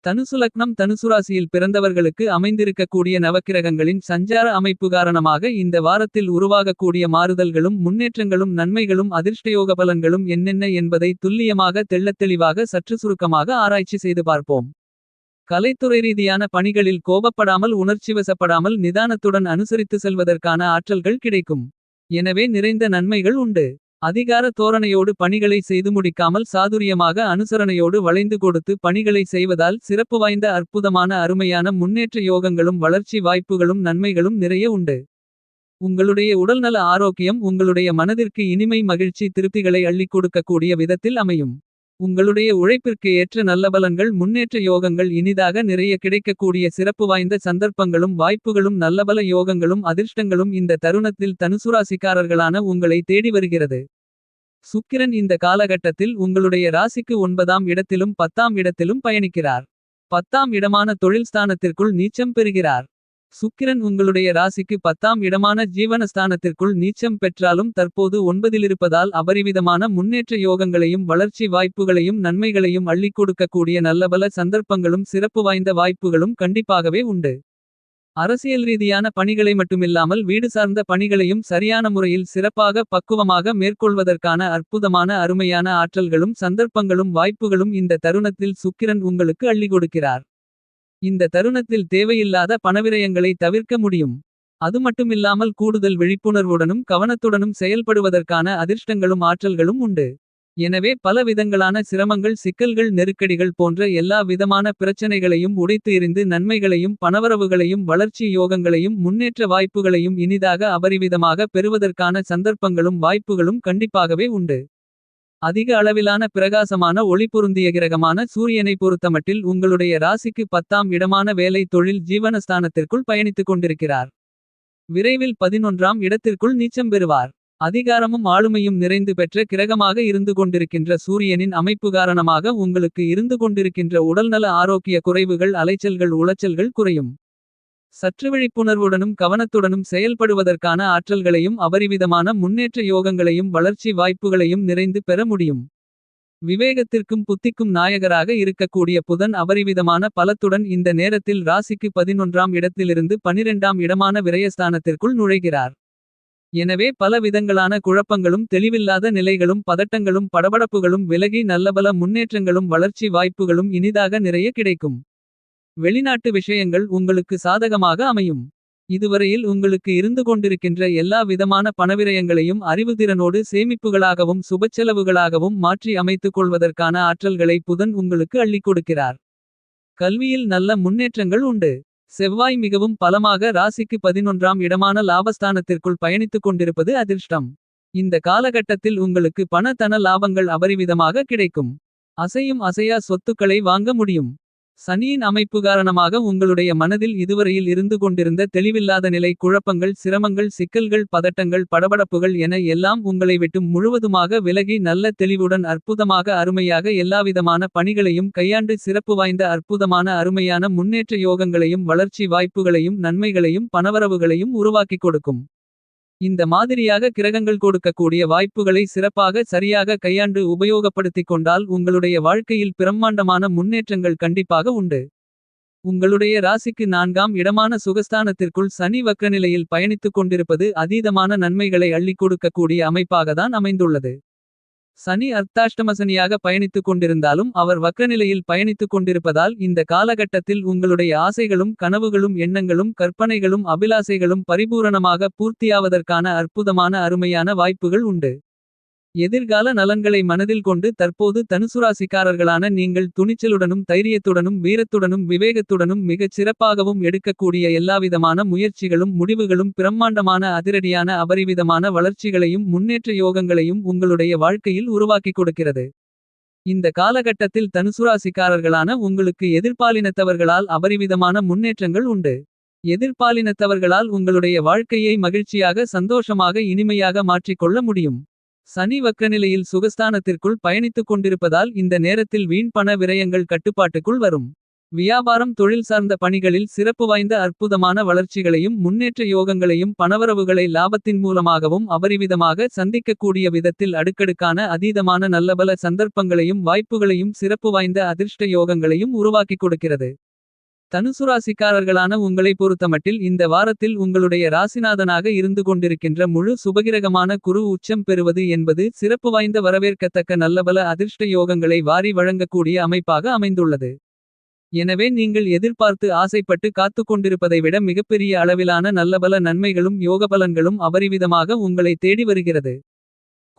தனுசு லக்னம் தனுசு ராசியில் பிறந்தவர்களுக்கு அமைந்திருக்கக்கூடிய நவக்கிரகங்களின் சஞ்சார அமைப்பு காரணமாக இந்த வாரத்தில் உருவாகக்கூடிய மாறுதல்களும் முன்னேற்றங்களும் நன்மைகளும் அதிர்ஷ்டயோக பலன்களும் என்னென்ன என்பதை துல்லியமாக தெள்ளத்தெளிவாக சற்று சுருக்கமாக ஆராய்ச்சி செய்து பார்ப்போம். கலைத்துறை ரீதியான பணிகளில் கோபப்படாமல் உணர்ச்சிவசப்படாமல் நிதானத்துடன் அனுசரித்து செல்வதற்கான ஆற்றல்கள் கிடைக்கும். எனவே நிறைந்த நன்மைகள் உண்டு. அதிகார தோரணையோடு பணிகளை செய்து முடிக்காமல் சாதுரியமாக அனுசரணையோடு வளைந்து கொடுத்து பணிகளை செய்வதால் சிறப்பு வாய்ந்த அற்புதமான அருமையான முன்னேற்ற யோகங்களும் வளர்ச்சி வாய்ப்புகளும் நன்மைகளும் நிறைய உண்டு. உங்களுடைய உடல்நல ஆரோக்கியம் உங்களுடைய மனதிற்கு இனிமை மகிழ்ச்சி திருப்திகளை அள்ளிக் கொடுக்கக்கூடிய விதத்தில் அமையும். உங்களுடைய உழைப்பிற்கு ஏற்ற நல்ல பலன்கள் முன்னேற்ற யோகங்கள் இனிதாக நிறைய கிடைக்கக்கூடிய சிறப்பு வாய்ந்த சந்தர்ப்பங்களும் வாய்ப்புகளும் நல்லபல யோகங்களும் அதிர்ஷ்டங்களும் இந்த தருணத்தில் தனுசுராசிக்காரர்களான உங்களை தேடி வருகிறது. சுக்கிரன் இந்த காலகட்டத்தில் உங்களுடைய ராசிக்கு 9ஆம் இடத்திலும் 10ஆம் இடத்திலும் பயணிக்கிறார். 10ஆம் இடமான தொழில் ஸ்தானத்திற்குள் நீச்சம் பெறுகிறார். சுக்கிரன் உங்களுடைய ராசிக்கு 10ஆம் இடமான ஜீவனஸ்தானத்திற்குள் நீச்சம் பெற்றாலும் தற்போது 9இலிருப்பதால் அபரிவிதமான முன்னேற்ற யோகங்களையும் வளர்ச்சி வாய்ப்புகளையும் நன்மைகளையும் அள்ளிக் கொடுக்கக்கூடிய நல்லபல சந்தர்ப்பங்களும் சிறப்பு வாய்ந்த வாய்ப்புகளும் கண்டிப்பாகவே உண்டு. அரசியல் ரீதியான பணிகளை மட்டுமில்லாமல் வீடு சார்ந்த பணிகளையும் சரியான முறையில் சிறப்பாக பக்குவமாக மேற்கொள்வதற்கான அற்புதமான அருமையான ஆற்றல்களும் சந்தர்ப்பங்களும் வாய்ப்புகளும் இந்த தருணத்தில் சுக்கிரன் உங்களுக்கு அள்ளிக் கொடுக்கிறார். இந்த தருணத்தில் தேவையில்லாத பணவிரயங்களை தவிர்க்க முடியும். அது மட்டுமில்லாமல் கூடுதல் விழிப்புணர்வுடனும் கவனத்துடனும் செயல்படுவதற்கான அதிர்ஷ்டங்களும் ஆற்றல்களும் உண்டு. எனவே பல விதங்களான சிரமங்கள் சிக்கல்கள் நெருக்கடிகள் போன்ற எல்லா விதமான பிரச்சனைகளையும் உடைத்து எறிந்து நன்மைகளையும் பணவரவுகளையும் வளர்ச்சி யோகங்களையும் முன்னேற்ற வாய்ப்புகளையும் இனிதாக அபரிவிதமாக பெறுவதற்கான சந்தர்ப்பங்களும் வாய்ப்புகளும் கண்டிப்பாகவே உண்டு. அதிக அளவிலான பிரகாசமான ஒளி பொருந்திய கிரகமான சூரியனை பொறுத்தமட்டில் உங்களுடைய ராசிக்கு 10ஆம் இடமான வேலை தொழில் ஜீவனஸ்தானத்திற்குள் பயணித்துக் கொண்டிருக்கிறார். விரைவில் 11ஆம் இடத்திற்குள் நீச்சம் பெறுவார். அதிகாரமும் ஆளுமையும் நிறைந்து பெற்ற கிரகமாக இருந்து கொண்டிருக்கின்ற சூரியனின் அமைப்பு காரணமாக உங்களுக்கு இருந்து கொண்டிருக்கின்ற உடல்நல ஆரோக்கிய குறைவுகள் அலைச்சல்கள் உளைச்சல்கள் குறையும். சற்று விழிப்புணர்வுடனும் கவனத்துடனும் செயல்படுவதற்கான ஆற்றல்களையும் அபரிவிதமான முன்னேற்ற யோகங்களையும் வளர்ச்சி வாய்ப்புகளையும் நிறைந்து பெற முடியும். விவேகத்திற்கும் புத்திக்கும் நாயகராக இருக்கக்கூடிய புதன் அபரிவிதமான பலத்துடன் இந்த நேரத்தில் ராசிக்கு 11ஆம் இடத்திலிருந்து 12ஆம் இடமான விரயஸ்தானத்திற்குள் நுழைகிறார். எனவே பல விதங்களான குழப்பங்களும் தெளிவில்லாத நிலைகளும் பதட்டங்களும் படபடப்புகளும் விலகி நல்லபல முன்னேற்றங்களும் வளர்ச்சி வாய்ப்புகளும் இனிதாக நிறைய கிடைக்கும். வெளிநாட்டு விஷயங்கள் உங்களுக்கு சாதகமாக அமையும். இதுவரையில் உங்களுக்கு இருந்து கொண்டிருக்கின்ற எல்லா விதமான பணவிரயங்களையும் அறிவுதிறனோடு சேமிப்புகளாகவும் சுபச்செலவுகளாகவும் மாற்றி அமைத்துக் கொள்வதற்கான ஆற்றல்களை புதன் உங்களுக்கு அள்ளிக் கொடுக்கிறார். கல்வியில் நல்ல முன்னேற்றங்கள் உண்டு. செவ்வாய் மிகவும் பலமாக ராசிக்கு 11ஆம் இடமான லாபஸ்தானத்திற்குள் பயணித்துக் கொண்டிருப்பது அதிர்ஷ்டம். இந்த காலகட்டத்தில் உங்களுக்கு பண தன லாபங்கள் அபரிவிதமாக கிடைக்கும். அசையும் அசையா சொத்துக்களை வாங்க முடியும். சனியின் அமைப்பு காரணமாக உங்களுடைய மனதில் இதுவரையில் இருந்து கொண்டிருந்த தெளிவில்லாத நிலை குழப்பங்கள் சிரமங்கள் சிக்கல்கள் பதட்டங்கள் படபடப்புகள் என எல்லாம் உங்களை விட்டும் முழுவதுமாக விலகி நல்ல தெளிவுடன் அற்புதமாக அருமையாக எல்லாவிதமான பணிகளையும் கையாண்டு சிறப்பு வாய்ந்த அற்புதமான அருமையான முன்னேற்ற யோகங்களையும் வளர்ச்சி வாய்ப்புகளையும் நன்மைகளையும் பணவரவுகளையும் உருவாக்கிக் கொடுக்கும். இந்த மாதிரியாக கிரகங்கள் கொடுக்கக்கூடிய வாய்ப்புகளை சிறப்பாக சரியாக கையாண்டு உபயோகப்படுத்திக் கொண்டால் உங்களுடைய வாழ்க்கையில் பிரம்மாண்டமான முன்னேற்றங்கள் கண்டிப்பாக உண்டு. உங்களுடைய ராசிக்கு 4ஆம் இடமான சுகஸ்தானத்திற்குள் சனி வக்ரநிலையில் பயணித்துக் கொண்டிருப்பது அதீதமான நன்மைகளை அள்ளிக் கொடுக்கக்கூடிய அமைப்பாகத்தான் அமைந்துள்ளது. சனி அர்த்தாஷ்டமசனியாக பயணித்துக் கொண்டிருந்தாலும் அவர் வக்ரநிலையில் பயணித்துக் கொண்டிருப்பதால் இந்த காலகட்டத்தில் உங்களுடைய ஆசைகளும் கனவுகளும் எண்ணங்களும் கற்பனைகளும் அபிலாசைகளும் பரிபூரணமாக பூர்த்தியாவதற்கான அற்புதமான அருமையான வாய்ப்புகள் உண்டு. எதிர்கால நலன்களை மனதில் கொண்டு தற்போது தனுசுராசிக்காரர்களான நீங்கள் துணிச்சலுடனும் தைரியத்துடனும் வீரத்துடனும் விவேகத்துடனும் மிகச் சிறப்பாகவும் எடுக்கக்கூடிய எல்லாவிதமான முயற்சிகளும் முடிவுகளும் பிரம்மாண்டமான அதிரடியான அபரிவிதமான வளர்ச்சிகளையும் முன்னேற்ற யோகங்களையும் உங்களுடைய வாழ்க்கையில் உருவாக்கிக் கொடுக்கிறது. இந்த காலகட்டத்தில் தனுசுராசிக்காரர்களான உங்களுக்கு எதிர்பாலினத்தவர்களால் அபரிவிதமான முன்னேற்றங்கள் உண்டு. எதிர்பாலினத்தவர்களால் உங்களுடைய வாழ்க்கையை மகிழ்ச்சியாக சந்தோஷமாக இனிமையாக மாற்றிக்கொள்ள முடியும். சனி வக்ரநிலையில் சுகஸ்தானத்திற்குள் பயணித்துக் கொண்டிருப்பதால் இந்த நேரத்தில் வீண் பண விரயங்கள் கட்டுப்பாட்டுக்குள் வரும். வியாபாரம் தொழில் சார்ந்த பணிகளில் சிறப்பு வாய்ந்த அற்புதமான வளர்ச்சிகளையும் முன்னேற்ற யோகங்களையும் பணவரவுகளை லாபத்தின் மூலமாகவும் அபரிவிதமாக சந்திக்கக்கூடிய விதத்தில் அடுக்கடுக்கான அதீதமான நல்லபல சந்தர்ப்பங்களையும் வாய்ப்புகளையும் சிறப்பு வாய்ந்த அதிர்ஷ்ட யோகங்களையும் உருவாக்கிக் கொடுக்கிறது. தனுசு ராசிக்காரர்களான உங்களை பொறுத்தமட்டில் இந்த வாரத்தில் உங்களுடைய ராசிநாதனாக இருந்து கொண்டிருக்கின்ற முழு சுபகிரகமான குரு உச்சம் பெறுவது என்பது சிறப்பு வாய்ந்த வரவேற்கத்தக்க நல்லபல அதிர்ஷ்ட யோகங்களை வாரி வழங்கக்கூடிய அமைப்பாக அமைந்துள்ளது. எனவே நீங்கள் எதிர்பார்த்து ஆசைப்பட்டு காத்துக் கொண்டிருப்பதை விட மிகப்பெரிய அளவிலான நல்லபல நன்மைகளும் யோகபலன்களும் அபரிவிதமாக உங்களை தேடி வருகிறது.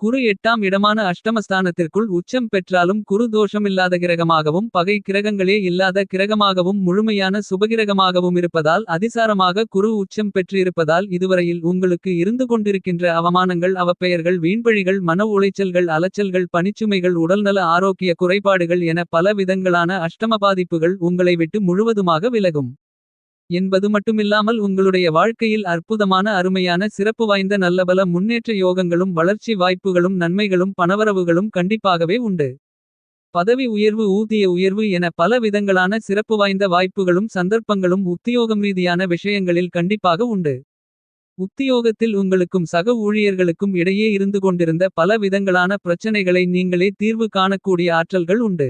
குரு 8ஆம் இடமான அஷ்டமஸ்தானத்திற்குள் உச்சம் பெற்றாலும் குரு தோஷமில்லாத கிரகமாகவும் பகை கிரகங்களே இல்லாத கிரகமாகவும் முழுமையான சுபகிரகமாகவும் இருப்பதால் அதிசாரமாக குரு உச்சம் பெற்றிருப்பதால் இதுவரையில் உங்களுக்கு இருந்து கொண்டிருக்கின்ற அவமானங்கள் அவப்பெயர்கள் வீண்பழிகள் மன உளைச்சல்கள் அலைச்சல்கள் பணிச்சுமைகள் உடல்நல ஆரோக்கிய குறைபாடுகள் என பல விதங்களான அஷ்டம பாதிப்புகள் உங்களை விட்டு முழுவதுமாக விலகும் என்பது மட்டுமில்லாமல் உங்களுடைய வாழ்க்கையில் அற்புதமான அருமையான சிறப்பு வாய்ந்த நல்லபல முன்னேற்ற யோகங்களும் வளர்ச்சி வாய்ப்புகளும் நன்மைகளும் பணவரவுகளும் கண்டிப்பாகவே உண்டு. பதவி உயர்வு ஊதிய உயர்வு என பல விதங்களான சிறப்பு வாய்ந்த வாய்ப்புகளும் சந்தர்ப்பங்களும் உத்தியோகம் ரீதியான விஷயங்களில் கண்டிப்பாக உண்டு. உத்தியோகத்தில் உங்களுக்கும் சக ஊழியர்களுக்கும் இடையே இருந்து கொண்டிருந்த பல விதங்களான பிரச்சனைகளை நீங்களே தீர்வு காணக்கூடிய ஆற்றல்கள் உண்டு.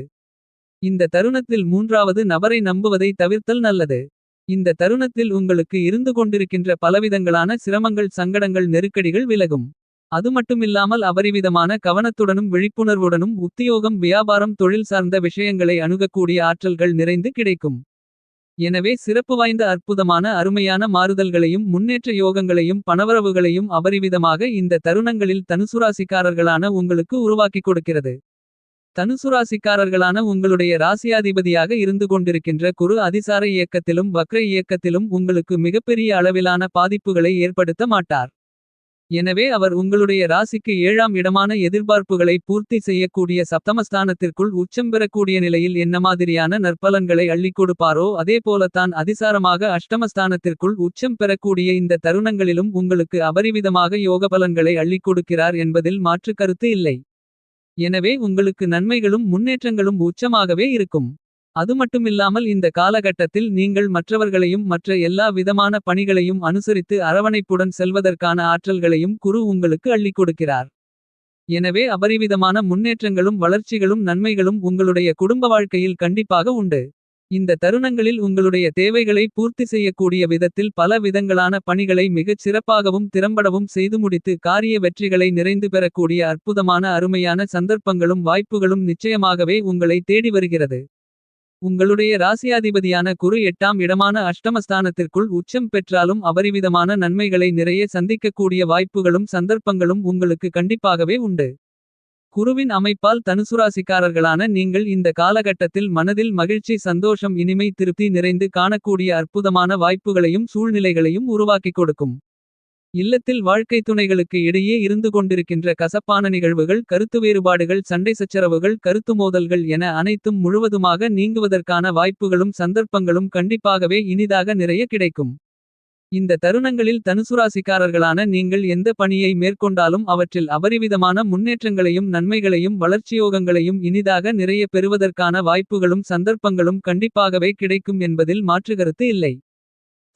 இந்த தருணத்தில் மூன்றாவது நபரை நம்புவதை தவிர்த்தல் நல்லது. இந்த தருணத்தில் உங்களுக்கு இருந்து கொண்டிருக்கின்ற பலவிதங்களான சிரமங்கள் சங்கடங்கள் நெருக்கடிகள் விலகும். அது மட்டுமில்லாமல் அபரிவிதமான கவனத்துடனும் விழிப்புணர்வுடனும் உத்தியோகம் வியாபாரம் தொழில் சார்ந்த விஷயங்களை அணுகக்கூடிய ஆற்றல்கள் நிறைந்து கிடைக்கும். எனவே சிறப்பு வாய்ந்த அற்புதமான அருமையான மாறுதல்களையும் முன்னேற்ற யோகங்களையும் பணவரவுகளையும் அபரிவிதமாக இந்த தருணங்களில் தனுசுராசிக்காரர்களான உங்களுக்கு உருவாக்கிக் கொடுக்கிறது. தனுசுராசிக்காரர்களான உங்களுடைய ராசியாதிபதியாக இருந்து கொண்டிருக்கின்ற குரு அதிசார இயக்கத்திலும் வக்ர இயக்கத்திலும் உங்களுக்கு மிகப்பெரிய அளவிலான பாதிப்புகளை ஏற்படுத்த மாட்டார். எனவே அவர் உங்களுடைய ராசிக்கு 7ஆம் இடமான எதிர்பார்ப்புகளை பூர்த்தி செய்யக்கூடிய சப்தமஸ்தானத்திற்குள் உச்சம் பெறக்கூடிய நிலையில் என்ன மாதிரியான நற்பலன்களை அள்ளிக் கொடுப்பாரோ அதேபோலத்தான் அதிசாரமாக அஷ்டமஸ்தானத்திற்குள் உச்சம் பெறக்கூடிய இந்த தருணங்களிலும் உங்களுக்கு அபரிவிதமாக யோகபலன்களை அள்ளிக் கொடுக்கிறார் என்பதில் மாற்று கருத்து இல்லை. எனவே உங்களுக்கு நன்மைகளும் முன்னேற்றங்களும் உச்சமாகவே இருக்கும். அது மட்டுமில்லாமல் இந்த காலகட்டத்தில் நீங்கள் மற்றவர்களையும் மற்ற எல்லா விதமான பணிகளையும் அனுசரித்து அரவணைப்புடன் செல்வதற்கான ஆற்றல்களையும் குரு உங்களுக்கு அள்ளிக் கொடுக்கிறார். எனவே அபரிவிதமான முன்னேற்றங்களும் வளர்ச்சிகளும் நன்மைகளும் உங்களுடைய குடும்ப வாழ்க்கையில் கண்டிப்பாக உண்டு. இந்த தருணங்களில் உங்களுடைய தேவைகளை பூர்த்தி செய்யக்கூடிய விதத்தில் பல விதங்களான பணிகளை மிகச் சிறப்பாகவும் திறம்படவும் செய்து முடித்து காரிய வெற்றிகளை நிறைந்து பெறக்கூடிய அற்புதமான அருமையான சந்தர்ப்பங்களும் வாய்ப்புகளும் நிச்சயமாகவே உங்களை தேடி வருகிறது. உங்களுடைய ராசியாதிபதியான குரு 8ஆம் இடமான அஷ்டமஸ்தானத்திற்குள் உச்சம் பெற்றாலும் அபரிவிதமான நன்மைகளை நிறைய சந்திக்கக்கூடிய வாய்ப்புகளும் சந்தர்ப்பங்களும் உங்களுக்கு கண்டிப்பாகவே உண்டு. குருவின் அமைப்பால் தனுசுராசிக்காரர்களான நீங்கள் இந்த காலகட்டத்தில் மனதில் மகிழ்ச்சி சந்தோஷம் இனிமை திருப்தி நிறைந்து காணக்கூடிய அற்புதமான வாய்ப்புகளையும் சூழ்நிலைகளையும் உருவாக்கிக் கொடுக்கும். இல்லத்தில் வாழ்க்கை துணைகளுக்கு இடையே இருந்து கொண்டிருக்கின்ற கசப்பான நிகழ்வுகள் கருத்து வேறுபாடுகள் சண்டை சச்சரவுகள் கருத்து மோதல்கள் என அனைத்தும் முழுவதுமாக நீங்குவதற்கான வாய்ப்புகளும் சந்தர்ப்பங்களும் கண்டிப்பாகவே இனிதாக நிறைய கிடைக்கும். இந்த தருணங்களில் தனுசுராசிக்காரர்களான நீங்கள் எந்த பணியை மேற்கொண்டாலும் அவற்றில் அபரிவிதமான முன்னேற்றங்களையும் நன்மைகளையும் வளர்ச்சியோகங்களையும் இனிதாக நிறைய பெறுவதற்கான வாய்ப்புகளும் சந்தர்ப்பங்களும் கண்டிப்பாகவே கிடைக்கும் என்பதில் மாற்றுகருத்து இல்லை.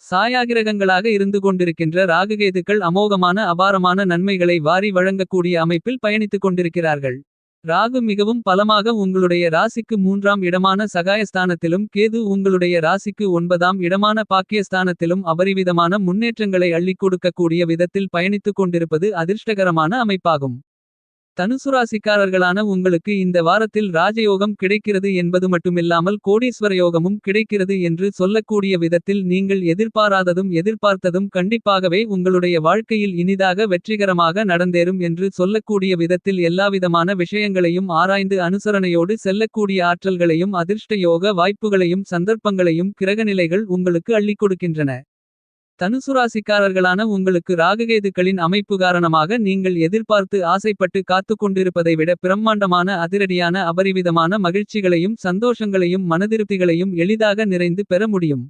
சாயாகிரகங்களாக இருந்து கொண்டிருக்கின்ற ராகுகேதுக்கள் அமோகமான அபாரமான நன்மைகளை வாரி வழங்கக்கூடிய அமைப்பில் பயணித்துக் கொண்டிருக்கிறார்கள். ராகு மிகவும் பலமாக உங்களுடைய ராசிக்கு 3ஆம் இடமான சகாயஸ்தானத்திலும் கேது உங்களுடைய ராசிக்கு 9ஆம் இடமான பாக்கியஸ்தானத்திலும் அபரிவிதமான முன்னேற்றங்களை அள்ளிக் கொடுக்கக்கூடிய விதத்தில் பயணித்துக் கொண்டிருப்பது அதிர்ஷ்டகரமான அமைப்பாகும். தனுசுராசிக்காரர்களான உங்களுக்கு இந்த வாரத்தில் ராஜயோகம் கிடைக்கிறது என்பது மட்டுமில்லாமல் கோடீஸ்வர யோகமும் கிடைக்கிறது என்று சொல்லக்கூடிய விதத்தில் நீங்கள் எதிர்பாராததும் எதிர்பார்த்ததும் கண்டிப்பாகவே உங்களுடைய வாழ்க்கையில் இனிதாக வெற்றிகரமாக நடந்தேறும் என்று சொல்லக்கூடிய விதத்தில் எல்லாவிதமான விஷயங்களையும் ஆராய்ந்து அனுசரணையோடு செல்லக்கூடிய ஆற்றல்களையும் அதிர்ஷ்ட யோக வாய்ப்புகளையும் சந்தர்ப்பங்களையும் கிரகநிலைகள் உங்களுக்கு அள்ளிக் கொடுக்கின்றன. தனுசுராசிக்காரர்களான உங்களுக்கு ராகுகேதுக்களின் அமைப்பு காரணமாக நீங்கள் எதிர்பார்த்து ஆசைப்பட்டு காத்துக் கொண்டிருப்பதை விட பிரம்மாண்டமான அதிரடியான அபரிவிதமான மகிழ்ச்சிகளையும் சந்தோஷங்களையும் மனதிருப்திகளையும் எளிதாக நிறைந்து பெற முடியும்.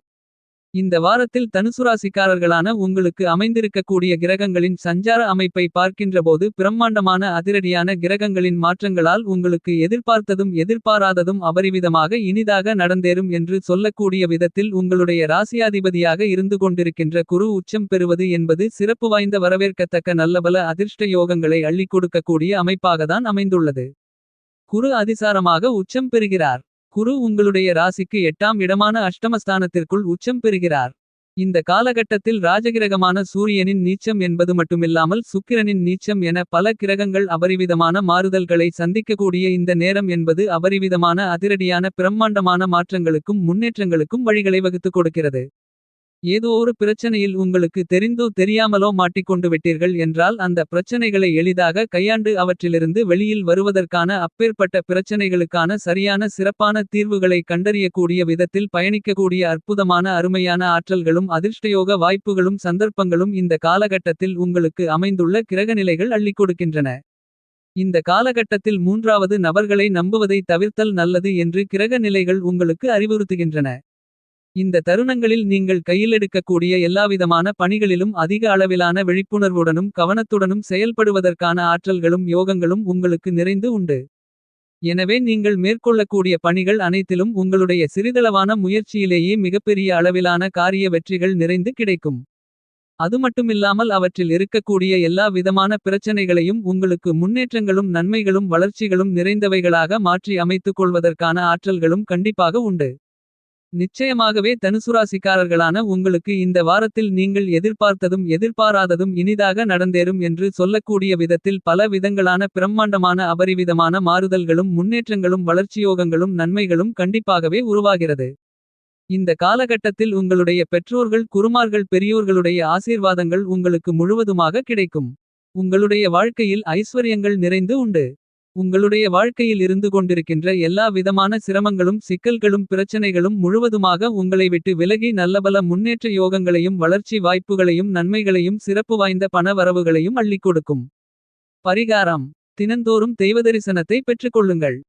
இந்த வாரத்தில் தனுசுராசிக்காரர்களான உங்களுக்கு அமைந்திருக்கக்கூடிய கிரகங்களின் சஞ்சார அமைப்பை பார்க்கின்றபோது பிரம்மாண்டமான அதிரடியான கிரகங்களின் மாற்றங்களால் உங்களுக்கு எதிர்பார்த்ததும் எதிர்பாராததும் அபரிவிதமாக இனிதாக நடந்தேறும் என்று சொல்லக்கூடிய விதத்தில் உங்களுடைய ராசியாதிபதியாக இருந்து கொண்டிருக்கின்ற குரு உச்சம் பெறுவது என்பது சிறப்பு வாய்ந்த வரவேற்கத்தக்க நல்லபல அதிர்ஷ்ட யோகங்களை அள்ளிக் கொடுக்கக்கூடிய அமைப்பாகத்தான் அமைந்துள்ளது. குரு அதிசாரமாக உச்சம் பெறுகிறார். குரு உங்களுடைய ராசிக்கு 8ஆம் இடமான அஷ்டமஸ்தானத்திற்குள் உச்சம் பெறுகிறார். இந்த காலகட்டத்தில் ராஜகிரகமான சூரியனின் நீச்சம் என்பது மட்டுமில்லாமல் சுக்கிரனின் நீச்சம் என பல கிரகங்கள் அபரிவிதமான மாறுதல்களை சந்திக்கக்கூடிய இந்த நேரம் என்பது அபரிவிதமான அதிரடியான பிரம்மாண்டமான மாற்றங்களுக்கும் முன்னேற்றங்களுக்கும் வழிகளை வகுத்துக் கொடுக்கிறது. ஏதோ ஒரு பிரச்சனையில் உங்களுக்கு தெரிந்தோ தெரியாமலோ மாட்டிக்கொண்டு விட்டீர்கள் என்றால் அந்த பிரச்சனைகளை எளிதாக கையாண்டு அவற்றிலிருந்து வெளியில் வருவதற்கான அப்பேற்பட்ட பிரச்சனைகளுக்கான சரியான சிறப்பான தீர்வுகளை கண்டறியக்கூடிய விதத்தில் பயணிக்கக்கூடிய அற்புதமான அருமையான ஆற்றல்களும் அதிர்ஷ்டயோக வாய்ப்புகளும் சந்தர்ப்பங்களும் இந்த காலகட்டத்தில் உங்களுக்கு அமைந்துள்ள கிரகநிலைகள் அள்ளிக் கொடுக்கின்றன. இந்த காலகட்டத்தில் மூன்றாவது நபர்களை நம்புவதை தவிர்த்தல் நல்லது என்று கிரக நிலைகள் உங்களுக்கு அறிவுறுத்துகின்றன. இந்த தருணங்களில் நீங்கள் கையிலெடுக்கக்கூடிய எல்லாவிதமான பணிகளிலும் அதிக அளவிலான விழிப்புணர்வுடனும் கவனத்துடனும் செயல்படுவதற்கான ஆற்றல்களும் யோகங்களும் உங்களுக்கு நிறைந்து உண்டு. எனவே நீங்கள் மேற்கொள்ளக்கூடிய பணிகள் அனைத்திலும் உங்களுடைய சிறிதளவான முயற்சியிலேயே மிகப்பெரிய அளவிலான காரிய வெற்றிகள் நிறைந்து கிடைக்கும். அதுமட்டுமில்லாமல் அவற்றில் இருக்கக்கூடிய எல்லா விதமான பிரச்சனைகளையும் உங்களுக்கு முன்னேற்றங்களும் நன்மைகளும் வளர்ச்சிகளும் நிறைந்தவைகளாக மாற்றி அமைத்துக் கொள்வதற்கான ஆற்றல்களும் கண்டிப்பாக உண்டு. நிச்சயமாகவே தனுசுராசிக்காரர்களான உங்களுக்கு இந்த வாரத்தில் நீங்கள் எதிர்பார்த்ததும் எதிர்பாராததும் இனிதாக நடந்தேறும் என்று சொல்லக்கூடிய விதத்தில் பல விதங்களான பிரம்மாண்டமான அபரிவிதமான மாறுதல்களும் முன்னேற்றங்களும் வளர்ச்சியோகங்களும் நன்மைகளும் கண்டிப்பாகவே உருவாகிறது. இந்த காலகட்டத்தில் உங்களுடைய பெற்றோர்கள் குருமார்கள் பெரியோர்களுடைய ஆசீர்வாதங்கள் உங்களுக்கு முழுவதுமாக கிடைக்கும். உங்களுடைய வாழ்க்கையில் ஐஸ்வர்யங்கள் நிறைந்து உண்டு. உங்களுடைய வாழ்க்கையில் இருந்து கொண்டிருக்கின்ற எல்லா விதமான சிரமங்களும் சிக்கல்களும் பிரச்சனைகளும் முழுவதுமாக உங்களை விட்டு விலகி நல்லபல முன்னேற்ற யோகங்களையும் வளர்ச்சி வாய்ப்புகளையும் நன்மைகளையும் சிறப்பு வாய்ந்த பண வரவுகளையும் அள்ளிக் கொடுக்கும். பரிகாரம்: தினந்தோறும் தெய்வதரிசனத்தை பெற்றுக்கொள்ளுங்கள்.